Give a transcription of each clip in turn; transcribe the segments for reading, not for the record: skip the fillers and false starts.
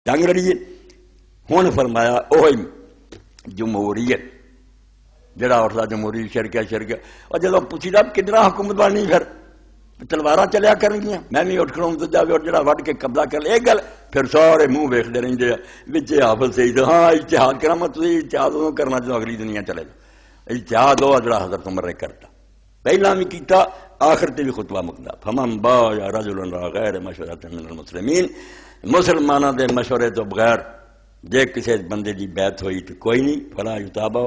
جنگ لڑیے. ہوں فرمایا وہی جمہوریت جڑا اٹھتا جمہوری شرکیہ اور جب پوچھی دا کدھر حکومت بننی پھر تلوار چلیا کرن گیا میں بھی اٹھ کھڑوں تو جاوے اور جڑا وڈ کے قبضہ کر لے. ایک گل پھر سارے منہ ویکھتے رہتے بچ حافظ سید ہاں اجتہاد کرا میں تھی اجتہاد ادو کرنا جدو اگلی دنیا چلے جاؤ. اجتہاد ہوا جڑا حضرت عمر نے کرتا پہلا بھی کیتا آخر تے بھی خطبہ مکدا فمن بایا رجل غیر مشورۃ من المسلمین مسلمانوں دے مشورے تو بغیر جے کسی بندے دی بیعت ہوئی تو کوئی نہیں فلا یتابع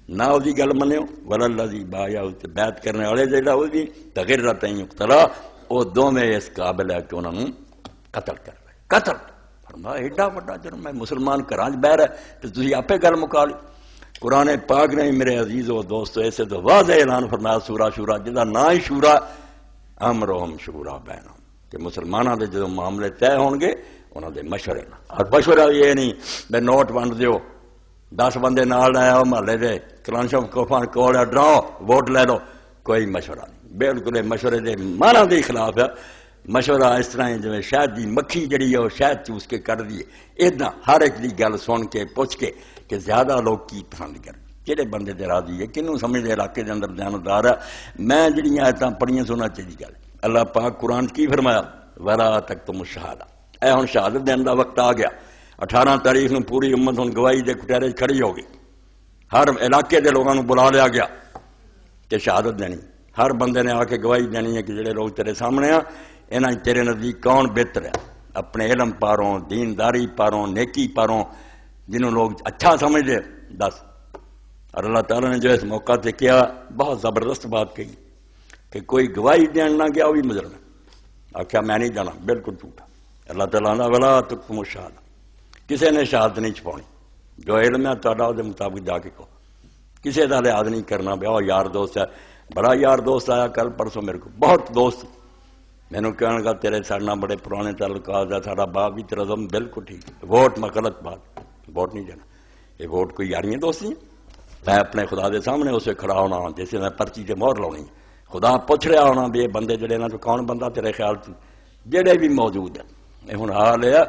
نہ وہی گل منو وللذی بایا بیعت کرنے والے جہاں وہ بھی تغرۃ یقتلا وہ دونوں اس قابل ہے کہ انہوں نے قتل کر رہے. قتل فرمایا ایڈا بڑا جرم ہے مسلمان گھراں بہ رہا تو تسی آپے گل مکا لی. قرآن پاک نے میرے عزیز و دوستو ایسے تو واضح اعلان فرمایا سورہ شورا جہاں نا ہی شورا امرہم شورا بینہم کہ مسلمانوں کے جدو معاملے طے ہون گے انہوں دے مشورے نہ. اور مشورہ یہ نہیں بے نوٹ ونڈ دیو 10 بندے نال لے آؤ محلے دے کلانشم کوفان کول ڈراؤ ووٹ لے لو. کوئی مشورہ نہیں. بالکل مشورے دے معنی دے خلاف ہے. مشورہ اس طرح جی شہد کی مکھی جڑی ہے وہ شہد چوس کے کر دیے ادنا ہر ایک کی گل سن کے پوچھ کے کہ زیادہ لوگ کی پسند کر کہڑے بندے دے راضی ہے کنوں سمجھتے علاقے کے اندر دیانتدار ہے. میں جڑیاں آیتاں پڑھیاں سونا چاہیے گل اللہ پاک قرآن کی فرمایا ولا تکتموا الشہادہ. اے ہن شہادت دین دا وقت آ گیا. 18 تاریخ نوں پوری امت ہن گواہی دے کٹہرے کھڑی ہو گئی. ہر علاقے دے لوگوں نوں بلا لیا گیا کہ شہادت دینی. ہر بندے نے آ کے گواہی دینی ہے کہ جڑے لوگ تیرے سامنے آ انہاں تیرے نزدیک کون بہتر ہے اپنے علم پاروں دینداری پاروں نیکی پاروں جنہوں لوگ اچھا سمجھتے دس. اور اللہ تعالیٰ نے جو اس موقع سے کیا بہت زبردست بات کہی کہ کوئی گواہی دین نہ گیا وہ بھی مجرم ہے. آخیا میں نہیں جانا بالکل جھوٹا. اللہ تعالیٰ نے ولا تکتموا الشہادہ کسی نے شہادت نہیں چھپاؤنی. جو علم ہے تہاڈا وہ مطابق جا کے کہو. کسی کا لحاظ نہیں کرنا پیا. اور یار دوست ہے بڑا یار دوست آیا کل پرسوں میرے کو بہت دوست مینوں کہنے لگا تیرے ساڈے بڑے پرانے تعلقات ہے ساڈا باپ بھی تیرا ضم بالکل ٹھیک ہے. ووٹ میں غلط بات ووٹ نہیں دینا. یہ ووٹ کوئی یاریاں دوست نہیں. میں اپنے خدا دے سامنے اسے کھڑا ہونا جیسے میں پرچی سے مہر لاؤنی خدا پوچھ رہا ہونا بھی یہ بندے جڑے نا تو کون بندہ تیرے خیال سے جڑے بھی موجود ہیں. یہ ہوں حال ہے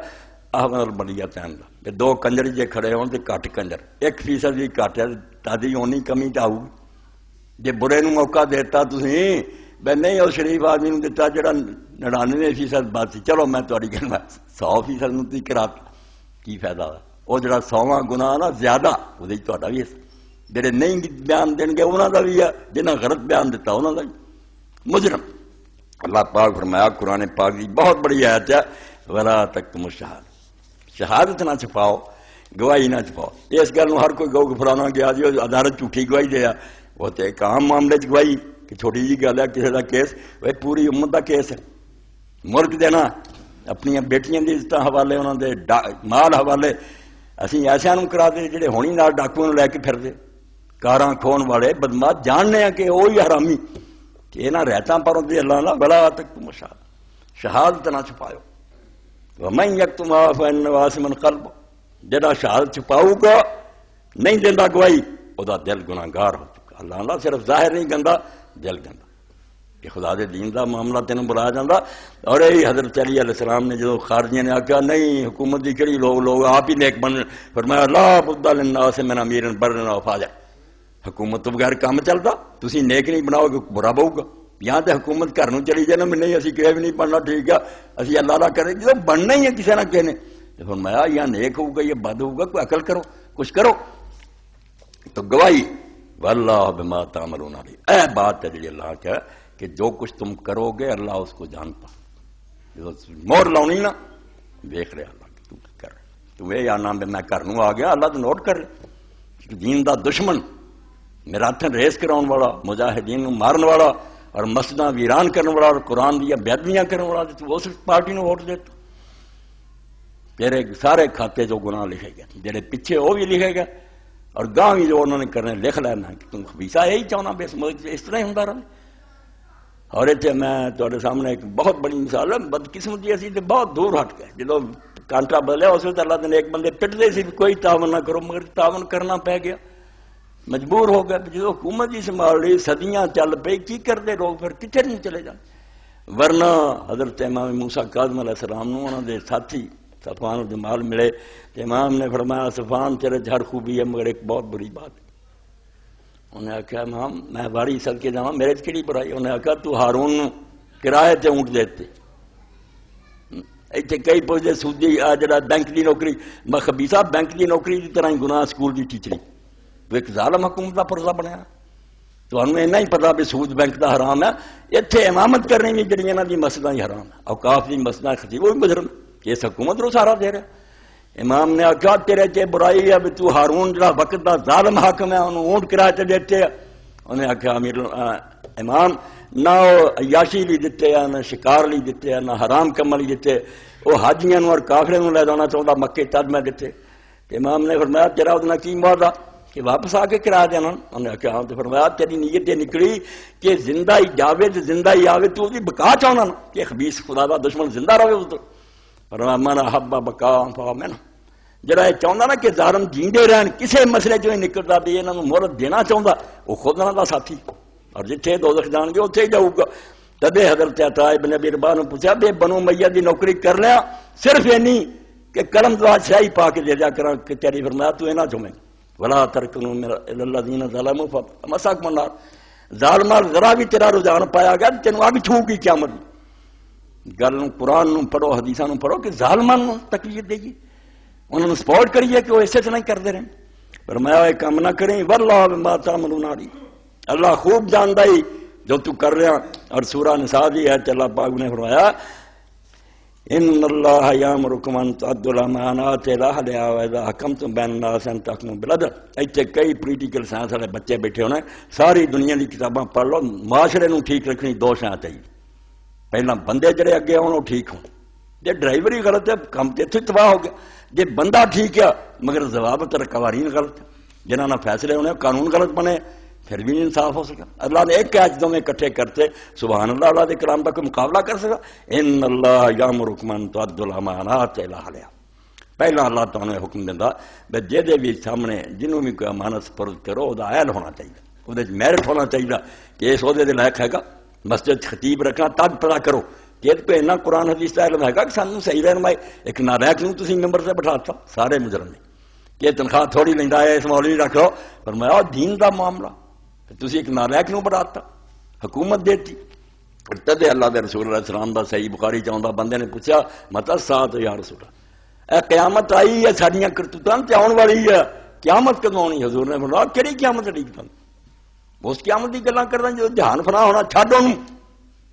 احمد البلیہ تین کا 2 کنجر جے کھڑے ہون تو گھٹ کنجر 1% بھی گھٹ ہے تادی اونی کمی تو آؤ. جے برے نو موقع دیتا تھی میں نہیں اور شریف آدمی نے دتا جڑا 99% بات سی چلو میں تاری گل 100% تی کرا کی فائدہ ہے. وہ جڑا 100واں گناہ نا زیادہ وہ تا بھی جڑے نہیں بیان دین گے انہوں کا بھی ہے جنہیں غلط بیان دیتا انہوں کا بھی مجرم. اللہ پاک فرمایا قرآن پاک کی بہت بڑی آیت ہے ولا تکتموا الشہادہ. شہادت نہ چھپاؤ گواہی نہ چھپاؤ. اس گل ہر کوئی گو فلانا گیا جی عدالت جھوٹھی گواہی دیا وہ تو ایک عام معاملے چ گواہی کہ چھوٹی جی گل ہے کسی کا کیس وہ پوری امت کا کیس ہے. ملک دینا اپنی بیٹیاں کی عزت حوالے انہوں دے مال حوالے اسی ایسا کرا دے جڑے ہونی نال ڈاکو لے کے پھر دے کاراں کھون والے بدماش جاننے ہیں کہ وہی حرامی کہ یہاں رہتا پروں دی اللہ نہ بلا تکتموا الشہادہ. شہادت نہ چھپاؤ. ومن یکتمھا فإنہ آثم قلبہ جڑا شہادت چھپاؤ گا نہیں دینا گواہی وہ دل گناہگار ہو چکا. اللہ اللہ صرف ظاہر نہیں گندا دل گندا کہ خدا دے دین دا معاملہ تینوں بلایا جاتا. اور یہی حضرت علی علیہ السلام نے جو خارجیوں نے آخیا نہیں حکومت کی کہڑی لوگ آپ ہی نیک بن فرمایا لا بد للناس من امیر بر و فاجر. حکومت تو بغیر کام چلتا تسی نیک نہیں بناؤ گے برا بہو گا. یہاں تے حکومت گھر چلی جائے نا میں نہیں اسی کہ بھی نہیں بننا ٹھیک ہے اسی اللہ اللہ کریں جب بننا ہی ہے کسی نہ کسی نے فرمایا یا نیک ہوگا یا بد ہوگا کوئی عقل کرو کچھ کرو. تو گواہی واللہ بما تعملون علیم. اے بات ہے جی اللہ کیا کہ جو کچھ تم کرو گے اللہ اس کو جانتا. مور لاؤنی نا دیکھ رہے اللہ کہ تو کر تو یہ یا نام میں کرنوں آ گیا اللہ تو نوٹ کر رہے. دین دا دشمن میراتھن ریس کراؤن والا مجاہدین مارن والا اور مسجداں ویران کرنے والا اور قرآن دیا بیدمیاں کرنے والا تو اس پارٹی نے ووٹ دیتا. تیرے سارے کھاتے جو گناہ لکھے گئے جڑے پیچھے وہ بھی لکھے گئے اور گاہ بھی جو انہوں نے کرنے لکھ لینا کہ تم خبیثہ یہی چاہنا بھی اس طرح ہی ہوں رہے. اور اتنے میں تھوڑے سامنے ایک بہت بڑی مثال ہے بدقسمتی اسی تو بہت دور ہٹ گئے. جدو کانٹا بدلیا اس وقت اللہ نے ایک بندے پٹتے سی کوئی تعاون نہ کرو مگر تعاون کرنا پی گیا مجبور ہو گیا. جدو حکومت ہی سنبھال رہی صدیاں چل پئی کی کرتے لوگ پھر کتنے نہیں چلے جاتے. ورنہ حضرت امام موسیٰ کاظم علیہ السلام انہوں نے ساتھی صفوان کو مال ملے تو امام نے فرمایا صفوان تیرے ہر خوبی ہے مگر ایک بہت بری بات ہے۔ انہیں آخیا امام میں واری سد کے جاواں میرے کہڑی برائی؟ انہیں آخیا تو ہارون کرائے تے اونٹ دیتے اتنے کئی پوچھتے سودی جڑا بینک کی نوکری میں خبیثہ بینک کی نوکری کی طرح ہی گناہ سکول کی ٹیچری تو ایک ظالم حکومت کا پرزہ بنیا تو ہمیں اینا ہی پتا بھی سود بینک کا حرام ہے اتنے امامت کرنے بھی جڑی انہوں کی مسجدیں ہی حرام ہے اوقاف کی مسجدیں خطیب وہ بھی مجرم اس حکومت رو سارا دے رہا۔ امام نے آخیا تیرے چ برائی ہے بھی تو ہارون جڑا وقت کا ظالم حاکم ہے انہوں اونٹ کرایے تے دیتے ہے۔ انہیں آخیا امیر امام نہ وہ عیاشی لی دیتے ہیں نہ شکار لی دیتے ہیں نہ حرام کم لی دیتے وہ حاجیاں اور کافرے لے جانا چاہتا مکے تد میں دیتے۔ امام نے فرمایا تیرا ادنا کی معاہدہ کہ واپس آ کے کرا دینا؟ انہیں آخیا ہاں تو فرمایا تیری نیت یہ نکلی کہ زندہ ہی جاوے تو زندہ ہی آوے تو بکا چاہنا نا کہ خبیث خدا دا دشمن زندہ رہے اس فرمایا من احب بقا فمن جڑا یہ چاہتا نا کہ ظالم جیندے رہن کسے مسئلے چوں نکلتا بھی انہوں مہلت دینا چاہتا وہ خود انہوں دا ساتھی اور جتھے دوزخ جان گے اتنے ہی جاؤ گا۔ تدے حضرت عطا ابن ابی رباح نے پوچھا بے بنو امیہ دی نوکری کر لیا صرف یہ نہیں کہ کرم دعا شاہی پا کے دے دیا کرا کہ تیری فرمایا تو یہ نہ چومیں ولا ترکنوا الی الذین ظلموا فمساکم النار ظالماں ذرا بھی تیرا رجحان پایا گیا تینوں اگ چھو کی قیامت گل قرآن نو پڑھو حدیثاں نو پڑھو کہ ظالماں نو تکلیف دے گی انہوں نے سپورٹ کریے کہ وہ اسے سے نہیں کرتے رہے فرمایا یہ کام نہ کریں واللہ بما تعملون علیم اللہ خوب جاندا ہی جو تو کر رہا۔ اور سورہ نساء دی ہے اللہ پاک نے فرمایا ان اللہ یامرکم ان تؤدوا الامانات الی اہلھا واذا حکمتم بین الناس ان تحکموا بالعدل۔ ایتھے کئی پولیٹیکل سائنس والے بچے بیٹھے ہونے ساری دنیا دی کتاباں پڑھ لو معاشرے نو ٹھیک رکھنی دو شاں چاہیے پہلا بندے جڑے اگے آن وہ ٹھیک ہوں جے ڈرائیور ہی غلط ہے کم تو اتنے تباہ ہو گیا جے بندہ ٹھیک ہے مگر ضوابط اور قوانین غلط ہے جنہوں نے فیصلے ہونے قانون غلط بنے پھر بھی نہیں انصاف ہو سکا۔ اللہ نے ایک کیچ دو میں اکٹھے کرتے سبحان اللہ اللہ کے کلام کا کوئی مقابلہ کر سکا۔ ان اللہ یامرکم ان تؤدوا الامانات الی اہلھا پہلا اللہ تعالیٰ نے حکم دینا بے جے بھی سامنے جنہوں بھی کوئی امانت سپرد کرو وہ اہل ہونا چاہیے وہ میرٹ ہونا چاہیے کہ اس عہدے کے لائق ہے گا مسجد خطیب رکھنا تب پتا کرو کہ کوئی اینا قرآن حدیث کا علم ہے گا کہ سانوں صحیح رہنمائی ایک نالائق نوں تسی ممبر سے بٹھاتا سارے مجرم نے کہ تنخواہ تھوڑی لیندا ہے اس مولوی رکھ لو فرمایا دین دا معاملہ تسی ایک نالائق نوں بٹھاتا حکومت دیتی تدے اللہ دے رسول علیہ السلام دا صحیح بخاری چاہندا بندے نے پوچھا متا سات یا رسول اللہ اے قیامت آئی ہے ساڈیاں کرتوتاں تے آن والی ہے قیامت کدوں آنی؟ حضور نے فرمایا کیڑی قیامت ڈیکتا اس قیامت کی گلاں کردا جو جہان فنا ہونا چھڈ اونوں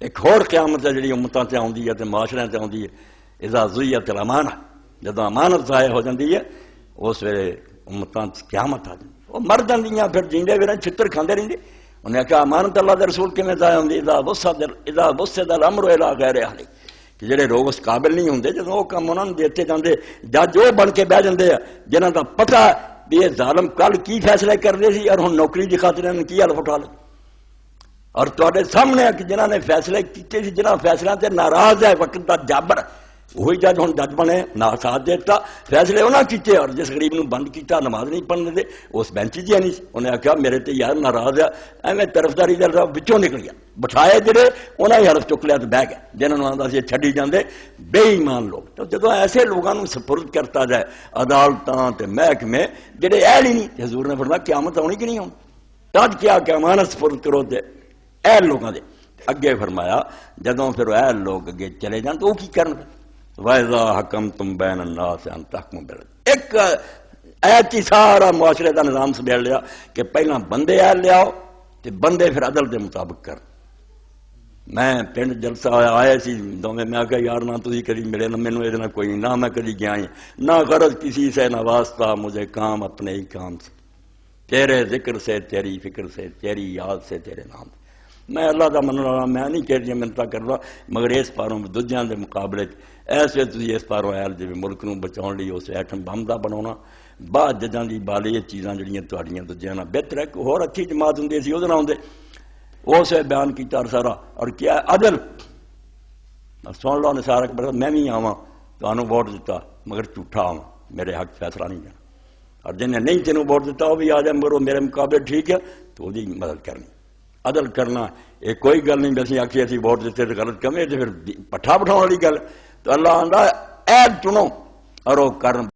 ایک اور قیامت ہے جڑی امتاں تے آوندی ہے تے معاشرے تے آوندی ہے اذا ضیعت الامانہ جدوں امانت ضائع ہو جاندی ہے اس ویلے امتاں قیامت آ جاندی وہ مر جاندیاں پھر جیندے ویرے چھتر کھاندے رہندے انہیں کہا امانت اللہ دے رسول کیویں ضائع ہوندی اذا وسد الامر الی غیر اہلہ کہ جڑے لوگ اس قابل نہیں ہوندے جدوں وہ کام انہاں نوں دیتے جاندے جج وہ بن کے بیٹھ جاندے جنہاں دا پتہ بھی یہ ظالم کل کی فیصلے کر رہے سی اور ہن نوکری دی خاطر انہاں کی حلف اٹھا لے اور تواڈے سامنے کہ جنہاں نے فیصلے کیتے سی جنہاں فیصلہ تے ناراض ہے وقت دا جابر وہی جج ہن جج بنے نا ساتھ دیتا فیصلے انہاں کیتے اور جس غریب نوں بند کیتا نماز نہیں پڑھنے دے اس بینچ جی نہیں سی انہیں آخیا میرے تے یار ناراض ہے ایویں طرفداری دے وچوں نکل گیا بٹھائے جڑے انہاں ہی حلف چک لیا تے بہ گئے جنہاں نوں آندا سی چھڈی جاندے بے ایمان لوگ تو جدوں ایسے لوگاں نوں سپرد کرتا جائے عدالتاں تے محکمے جڑے اہل ہی نہیں حضور نے فرمایا قیامت آنی کہ نہیں ہونی تد کیا کہ امانت سپرد کرو تے اہل لوگاں دے اگے فرمایا جدوں پھر اہل لوگ اگے چلے جان تو وہ کی کرن وَإِذَا حَكَمْتُمْ بَيْنَ النَّاسِ أَن تَحْكُمُوا بِالْعَدْلِ ایک ایت ہی سارا معاشرے کا نظام سمجھ لیا کہ پہلا بندے اہل لیاؤ تے بندے پھر عدل دے مطابق کر۔ میں پنڈ جلسہ آیا سی دوویں میں آخیا یار نہ تسی کدی ملے نہ مینوں یہ کوئی نہ میں کدی گیا ہی نہ غرض کسی سے نہ واسطہ مجھے کام اپنے ہی کام سے تیرے ذکر سے تیری فکر سے تیری یاد سے تیرے نام سے میں اللہ دا من رہا میں نہیں کہہ دیا منتا کر رہا مگر اس پاروں دوجیاں دے مقابلے ایسے تھی اس پاروں ایل جی ملک نو بچاؤ لی اس ایٹم بم دا بناونا بعد ججاں دی بالی یہ چیزاں جڑیاں تہاڈیاں دوجیاں نال بہتر ہے کہ ہور اچھی جماعت ہوندی سی او نہ ہوندے اس بیان کیتا سارا اور کیا عدل سن لو نے سارا میں بھی آواں تانوں ووٹ دیتا مگر جھوٹا آواں میرے حق فیصلہ نہیں جانا اور جن نے نہیں تینوں ووٹ دیتا وہ بھی آ جائے مگر وہ میرے مقابلے ٹھیک ہے تو وہ مدد کرنی عدل کرنا یہ کوئی گل نہیں ویسے آخی اسی ووٹ دیتے تو غلط کمے تو پھر پٹھا بٹھاؤ والی گل تو اللہ آندا عیب چنو اور وہ کرن